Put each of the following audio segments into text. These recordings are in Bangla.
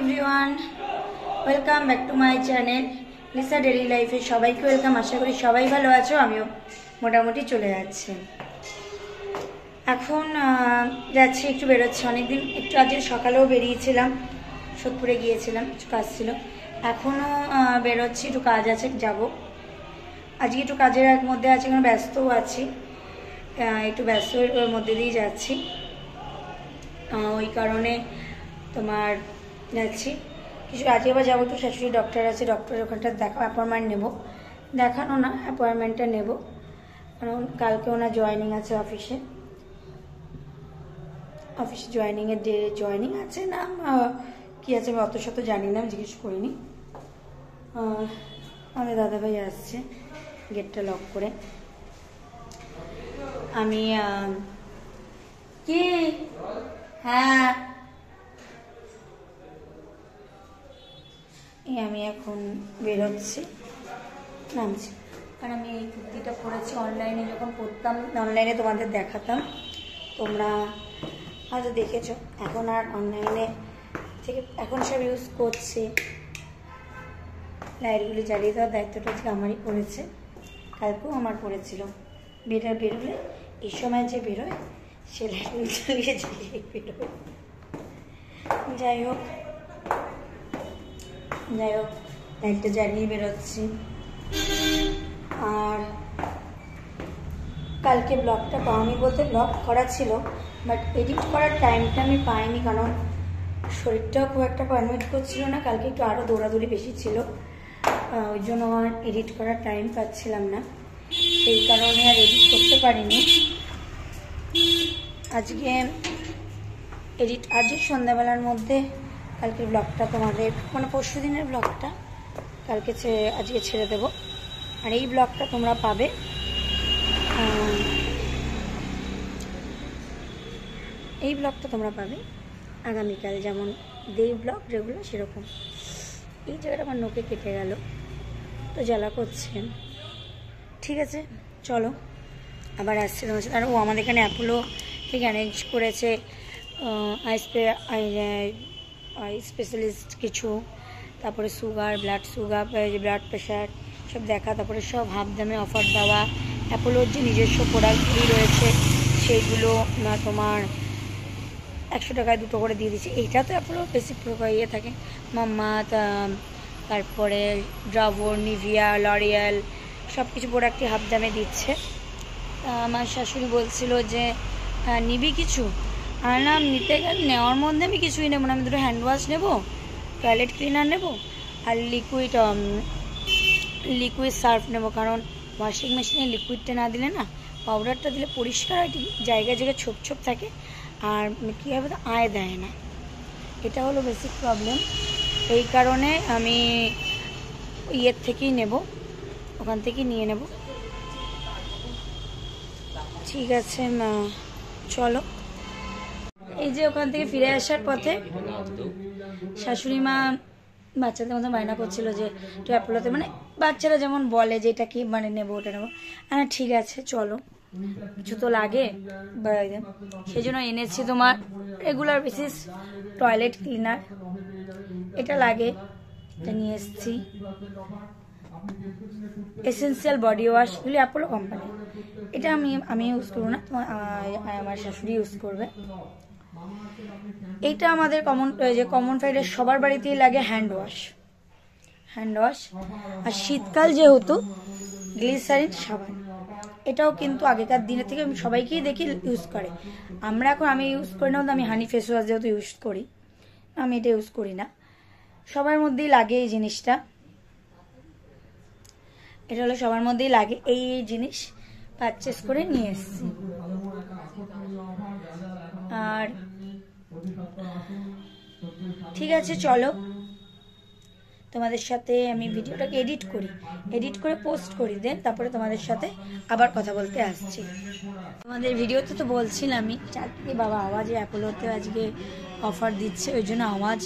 Everyone, welcome back to my channel Lisa daily লাইফে। সবাইকে ওয়েলকাম। আশা করি সবাই ভালো আছো, আমিও মোটামুটি চলে যাচ্ছি। এখন যাচ্ছি, একটু বেরোচ্ছি। অনেকদিন একটু আজকে সকালেও বেরিয়েছিলাম, সোদপুরে গিয়েছিলাম, কিছু কাজ ছিল। এখনও বেরোচ্ছি, একটু কাজ আছে, যাব। আজকে একটু কাজের মধ্যে আছি, কারণ ব্যস্তও আছি, একটু ব্যস্তের মধ্যে দিয়ে যাচ্ছি। ওই কারণে তোমার যাচ্ছি কিছু। আজকে আবার যাবো, একটু শাশুড়ি ডক্টর আছে, ডক্টরের ওখানটা অ্যাপয়েন্টমেন্ট নেবো। দেখানো না, অ্যাপয়েন্টমেন্টটা নেব, কারণ কালকে ওনার জয়েনিং আছে অফিসে জয়েনিংয়ের ডে জয়েনিং আছে না কি আছে আমি অত শত জানি না, আমি জিজ্ঞেস করিনি। আমাদের দাদাভাই আসছে গেটটা লক করে। আমি কি হ্যাঁ আমি এখন বেরোচ্ছি, নামছি। কারণ আমি এই কুর্তিটা পরেছি অনলাইনে, যখন পরতাম অনলাইনে তোমাদের দেখাতাম, তোমরা হয়তো দেখেছো। এখন আর অনলাইনে থেকে এখন সব ইউজ করছি। লাইটগুলি জ্বালিয়ে দেওয়ার দায়িত্বটা আজকে আমারই পড়েছে, কালকেও আমার পড়েছিল। বেরোলে এই সময় যে বেরোয় সে লাইটগুলি জ্বালিয়ে বেরোয়। যাই হোক লাইটটা জ্বালিয়ে বেরোচ্ছি। আর কালকে ব্লগটা পাওনি বলতে, ব্লগ করা ছিল, বাট এডিট করার টাইমটা আমি পাইনি, কারণ শরীরটাও খুব একটা পারমিট করছিল না। কালকে একটু আরও দৌড়াদৌড়ি বেশি ছিল, ওই জন্য আর এডিট করার টাইম পাচ্ছিলাম না, সেই কারণে আর এডিট করতে পারিনি। আজকে সন্ধ্যাবেলার মধ্যে কালকের ব্লগটা তোমাদের, মানে পরশু দিনের ব্লগটা আজকে ছেড়ে দেব। আর এই ব্লগটা তোমরা পাবে আগামীকাল, যেমন দেই ব্লগ যেগুলো সেরকম। এই জায়গাটা আমার নোকে কেটে গেল, তো জ্বালা করছে। ঠিক আছে, চলো আবার আসছে তোমার সাথে। আর আমাদের এখানে অ্যাপোলো ঠিক অ্যারেঞ্জ করেছে আই স্পেশালিস্ট কিছু, তারপরে ব্লাড প্রেশার সব দেখা, তারপরে সব হাফ দামে অফার দেওয়া। অ্যাপোলোর যে নিজস্ব প্রোডাক্টগুলি রয়েছে সেইগুলো তোমার 100 টাকায় 2টো করে দিয়ে দিচ্ছে। এইটা তো অ্যাপোলো বেশি ইয়ে থাকে, মাম্মা, তারপরে ড্রাভর, নিভিয়া, লরিয়াল সব কিছু প্রোডাক্টই হাফ দামে দিচ্ছে। আমার শাশুড়ি বলছিল যে নিবি কিছু, আর না নিতে গেলে নেওয়ার মধ্যে আমি কিছুই নেবো না। আমি দুটো হ্যান্ড ওয়াশ নেবো, টয়লেট ক্লিনার নেবো, আর লিকুইড সার্ফ নেবো, কারণ ওয়াশিং মেশিনে লিকুইডটা না দিলে না, পাউডারটা দিলে পরিষ্কার হয়, জায়গায় ছোপ ছোপ থাকে, আর কী হবে তো আয় দেয় না। এটা হলো বেসিক প্রবলেম। এই কারণে আমি ইয়ের থেকেই নেব, ওখান থেকেই নিয়ে নেব। ঠিক আছে চলো। এই যে ওখান থেকে ফিরে আসার পথে শাশুড়ি মা বাচ্চাদের মতো বায়না করছিল যে একটু অ্যাপোলোতে, মানে বাচ্চারা যেমন বলে যে এটা কি মানে নেবো ওটা নেবো। হ্যাঁ ঠিক আছে চলো, কিছু তো লাগে, সেই জন্য এনেছি তোমার রেগুলার বেসিস টয়লেট ক্লিনার, এটা লাগে, এটা নিয়ে এসেছি। এসেন্সিয়াল বডি ওয়াশ, এগুলি অ্যাপোলো কোম্পানি। এটা আমি ইউজ করবো না, আমার শাশুড়ি ইউজ করবে। এইটা আমাদের কমন ফাইডের সবার বাড়িতেই লাগে হ্যান্ড ওয়াশ। আর শীতকাল যেহেতু গ্লিসারিন সাবান, এটাও কিন্তু আগেকার দিনের থেকে আমি সবাইকেই দেখি ইউজ করে। আমি ইউজ করি না, আমি হানি ফেস ওয়াশ যেহেতু ইউজ করি, আমি এটা ইউজ করি না। সবার মধ্যেই লাগে এই জিনিসটা, এটা হলো সবার মধ্যেই লাগে। এই জিনিস পারচেস করে নিয়ে এসেছি। আর ঠিক আছে চলো, তোমাদের সাথে আমি ভিডিওটাকে এডিট করে পোস্ট করি, দেন তারপরে তোমাদের সাথে আবার কথা বলতে আসছি। তোমাদের ভিডিওতে তো বলছিলামই, চারদিকে বাবা আওয়াজে অ্যাপোলোতে আজকে অফার দিচ্ছে, ওই জন্য আওয়াজ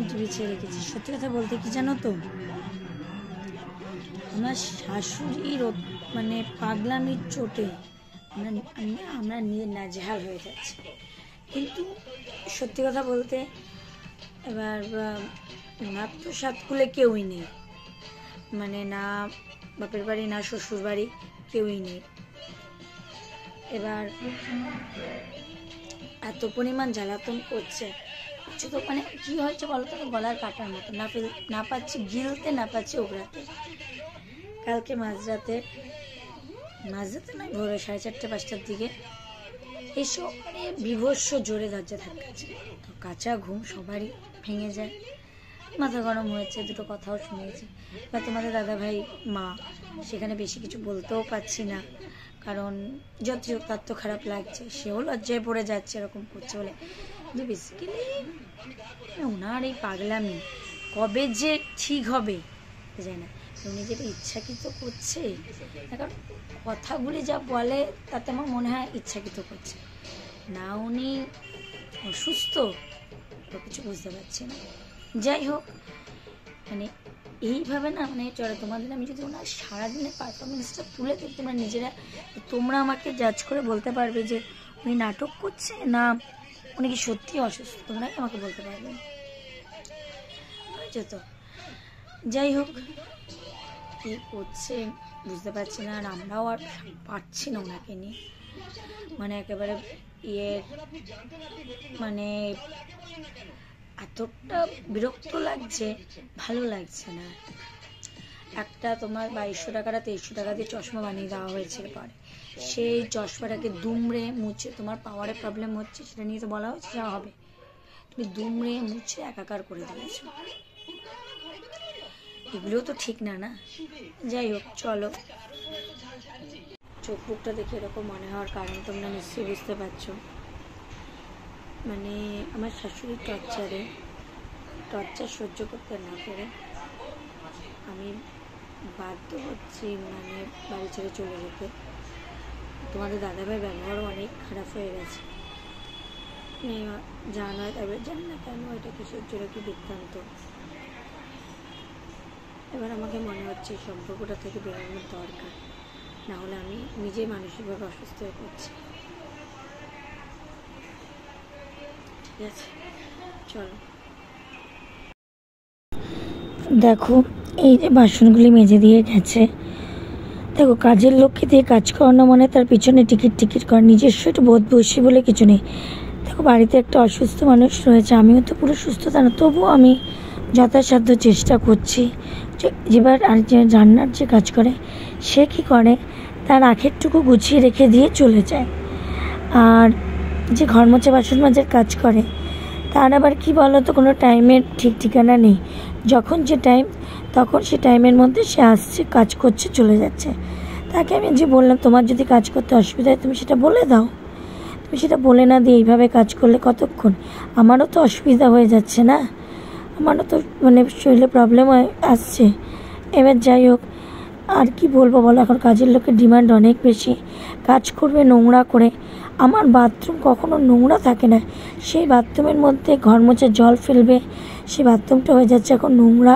টিভি ছেড়ে রেখেছি। সত্যি কথা বলতে কি জানো তো, আমার শাশুড়ির মানে পাগলামির চোটে আমরা নিয়ে নাজেহাল হয়ে যাচ্ছি। কিন্তু সত্যি কথা বলতে এবার ওনার তো সাতকুলে কেউই নেই, মানে না বাপের বাড়ি না শ্বশুর বাড়ি, কেউই নেই। এবার এত পরিমাণ জ্বালাতন করছে, কিছু তো মানে কী হয়েছে বলো তো, গলার কাটার মতো, না পাচ্ছি গিলতে, না পাচ্ছি ওগড়াতে। কালকে মাঝরাতে নয়, ভোরে 4:30-5টার দিকে এসব মানে বিভৎস জোরে দরজা ধাক্কাচ্ছে। তো কাঁচা ঘুম সবারই ভেঙে যায়, মাথা গরম হয়েছে, দুটো কথাও শুনেছি। বা তোমাদের দাদাভাই মা, সেখানে বেশি কিছু বলতেও পারছি না, কারণ যত হোক তার তো খারাপ লাগছে, সেও লজ্জায় পড়ে যাচ্ছে এরকম করছে বলে। কিন্তু বেসিক্যালি ওনার এই পাগলামি কবে যে ঠিক হবে যায় না, উনি যেটা ইচ্ছাকৃত করছে, কারণ কথাগুলি যা বলে তাতে আমার মনে হয় ইচ্ছাকৃত করছে না, উনি অসুস্থ তো কিছু বুঝতে পারছি না। যাই হোক, মানে এইভাবে না, মানে চলো তোমাদের আমি যদি ওনার সারাদিনের পারফরমেন্সটা তুলে দিই, তোমরা আমাকে জাজ করে বলতে পারবে যে উনি নাটক করছে না উনি কি সত্যি অসুস্থ, তোমরাই আমাকে বলতে পারবে, বুঝছো তো। যাই হোক, কী করছে বুঝতে পারছি না, আর আমরাও আর পারছি না ওনাকে নিয়ে, মানে একেবারে মানে এতটা বিরক্ত লাগছে, ভালো লাগছে না। একটা তোমার 2200 টাকাটা 2300 টাকা দিয়ে চশমা বানিয়ে দেওয়া হয়েছিল পরে, সেই চশমাটাকে দুমড়ে মুছে, তোমার পাওয়ারে প্রবলেম হচ্ছে সেটা নিয়ে তো বলা হচ্ছে যা হবে, তুমি দুমড়ে মুছে একাকার করে দিয়েছো, এগুলোও তো ঠিক না। যাই হোক, চলো। চোখ মুখটা দেখে এরকম মনে হওয়ার কারণ তোমরা নিশ্চয়ই বুঝতে পারছো, মানে আমার শাশুড়ির টর্চার সহ্য করতে না পেরে আমি বাধ্য হচ্ছি মানে বাড়ি ছেড়ে চলে যেতে। তোমাদের দাদাভাইয়ের ব্যবহারও অনেক খারাপ হয়ে গেছে, জানা তবে জানি না কেন, এটা কিসের জন্য, কি বৃত্তান্ত। এবার আমাকে মনে হচ্ছে সম্পর্কটা থেকে বেরোনোর দরকার, না হলে আমি নিজেই মানসিকভাবে অসুস্থ হয়ে পড়ছি। ঠিক আছে, চলো। দেখো, এই যে বাসনগুলি মেজে দিয়ে গেছে, দেখো কাজের লোককে দিয়ে কাজ করানো মানে তার পিছনে টিকিট করা, নিজস্ব একটু বোধ বসি বলে কিছু নেই। দেখো বাড়িতে একটা অসুস্থ মানুষ রয়েছে, আমিও তো পুরো সুস্থ তা না, তবুও আমি যথাসাধ্য চেষ্টা করছি। এবার আর যে রান্নার যে কাজ করে, সে কী করে, তার আখেরটুকু গুছিয়ে রেখে দিয়ে চলে যায়। আর যে ঘর মোছা বাসন মাজার কাজ করে, তার আবার কি বলো তো, কোনো টাইমের ঠিক ঠিকানা নেই, যখন যে টাইম তখন সে টাইমের মধ্যে সে আসছে, কাজ করছে, চলে যাচ্ছে। তাকে আমি যে বললাম, তোমার যদি কাজ করতে অসুবিধা হয় তুমি সেটা বলে দাও, তুমি সেটা বলে না দিয়ে এইভাবে কাজ করলে কতক্ষণ, আমারও তো অসুবিধা হয়ে যাচ্ছে না, আমারও তো মানে শরীরে প্রবলেম আসছে। এবার যাই হোক, আর কি বলবো বলো, এখন কাজের লোকের ডিমান্ড অনেক বেশি, কাজ করবে নোংরা করে। আমার বাথরুম কখনো নোংরা থাকে না, সেই বাথরুমের মধ্যে ঘর মোছা জল ফেলবে, সেই বাথরুমটা হয়ে যাচ্ছে এখন নোংরা।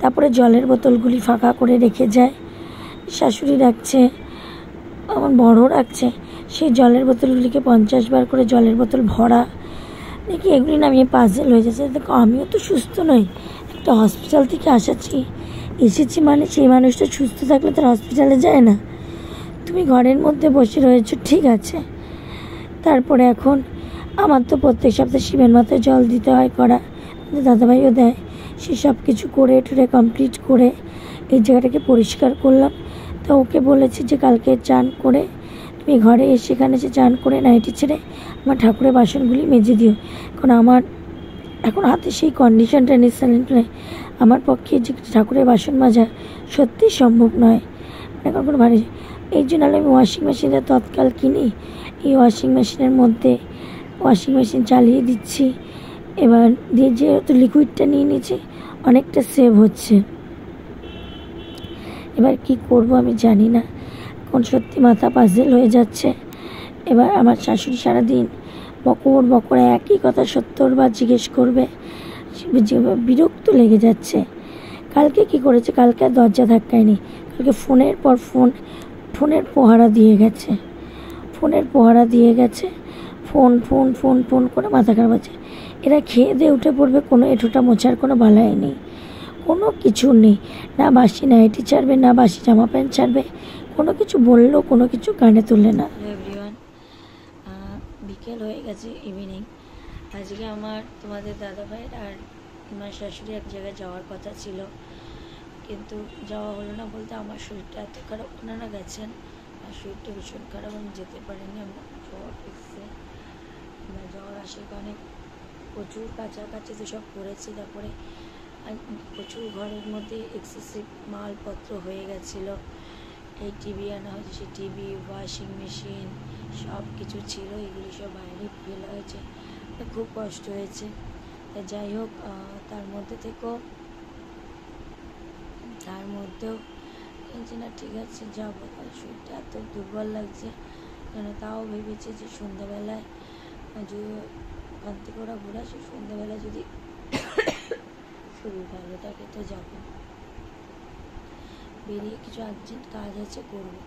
তারপরে জলের বোতলগুলি ফাঁকা করে রেখে যায়, শাশুড়ি রাখছে, আমার বড় রাখছে, সেই জলের বোতলগুলিকে 50 বার করে জলের বোতল ভরা, দেখি এগুলি না আমি পাজেল হয়ে যাচ্ছে। দেখো আমিও তো সুস্থ নই, একটা হসপিটাল থেকে এসেছি মানে সেই মানুষটা সুস্থ থাকলে তার হসপিটালে যায় না। তুমি ঘরের মধ্যে বসে রয়েছো ঠিক আছে, তারপরে এখন আমার তো প্রত্যেক সপ্তাহে শিবের মাথায় জল দিতে হয়, করা দাদাভাইও দেয়, সে সব কিছু করে টুরে কমপ্লিট করে এই জায়গাটাকে পরিষ্কার করলাম। তো ওকে বলেছি যে কালকে চান করে তুমি ঘরে এসে এখানে এসে চান করে নাইটি ছেড়ে আমার ঠাকুরের বাসনগুলি মেজে দিও, কারণ আমার এখন হাতে সেই কন্ডিশনটা নেই, আমার পক্ষে যে ঠাকুরের বাসন মাজা সত্যি সম্ভব নয়, এখন কোনো ভারী। এই জন্য আমি ওয়াশিং মেশিনটা তৎকাল কিনি, এই ওয়াশিং মেশিনের মধ্যে ওয়াশিং মেশিন চালিয়ে দিচ্ছি। এবার দিয়ে যেহেতু লিকুইডটা নিয়ে নিয়েছি, অনেকটা সেভ হচ্ছে। এবার কি করব আমি জানি না, এখন সত্যি মাথা পাজেল হয়ে যাচ্ছে। এবার আমার শাশুড়ি সারাদিন বকর একই কথা 70 বার জিজ্ঞেস করবে, বিরক্ত লেগে যাচ্ছে। কালকে কি করেছে, কালকে আর দরজা ধাক্কায়নি, কালকে ফোনের পর ফোনের পহারা দিয়ে গেছে, ফোন করে মাথা খারাপ আছে। এরা খেয়ে দিয়ে উঠে পড়বে, কোনো এঁঠোটা মোছার কোনো বালাই নেই, কোনো কিছু নেই। না বাসি নাইটি ছাড়বে, না বাসি জামা প্যান্ট ছাড়বে, কোনো কিছু বললেও কোনো কিছু কানে তুলে না। এভরিওয়ান, বিকেল হয়ে গেছে, ইভিনিং। আজকে আমার তোমাদের দাদাভাইয়ের আর আমার শাশুড়ি এক জায়গায় যাওয়ার কথা ছিল, কিন্তু যাওয়া হলো না। বলতে আমার শরীরটা এত খারাপ, ওনারা গেছেন আর শরীরটা ভীষণ খারাপ, আমি যেতে পারিনি। আমার জ্বর এসছে, জ্বর আসে অনেক, প্রচুর কাছাকাছি তো সব করেছি। তারপরে প্রচুর ঘরের মধ্যে এক্সেসিভ মালপত্র হয়ে গেছিলো। এই টিভি আনা হয়েছে, সেই টিভি, ওয়াশিং মেশিন সব কিছু ছিল, এগুলি সব বাইরে ফেলা হয়েছে, খুব কষ্ট হয়েছে। তা যাই হোক, তার মধ্যেও না, ঠিক আছে যাবো। তার শরীরটা এত দুর্বল লাগছে কেন, তাও ভেবেছি যে সন্ধ্যাবেলায় যদি ওখান থেকে ওরা ঘুরে আসে, সন্ধ্যাবেলায় যদি শরীর ভালো থাকে তো যাবো। বেরিয়ে কিছু আর্জেন্ট কাজ আছে, করবো।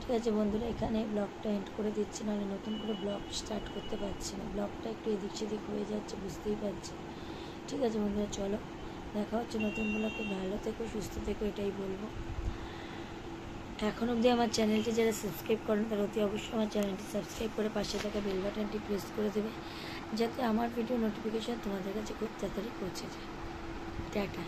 ঠিক আছে বন্ধুরা, এখানে ব্লগটা এন্ড করে দিচ্ছি, নাহলে নতুন করে ব্লগ স্টার্ট করতে পারছি না। ব্লগটা একটু এদিক সেদিক হয়ে যাচ্ছে, বুঝতেই পারছি। ঠিক আছে বন্ধুরা, চলো দেখা হচ্ছে নতুন ব্লগে। ভালো থেকো, সুস্থ থেকো, এটাই বলবো। এখন অবধি আমার চ্যানেলটি যারা সাবস্ক্রাইব করেন তারা অতি অবশ্যই আমার চ্যানেলটি সাবস্ক্রাইব করে পাশে থাকা বেল বাটনটি প্রেস করে দেবে, যাতে আমার ভিডিও নোটিফিকেশান তোমাদের কাছে খুব তাড়াতাড়ি পৌঁছে যায়। টাটা।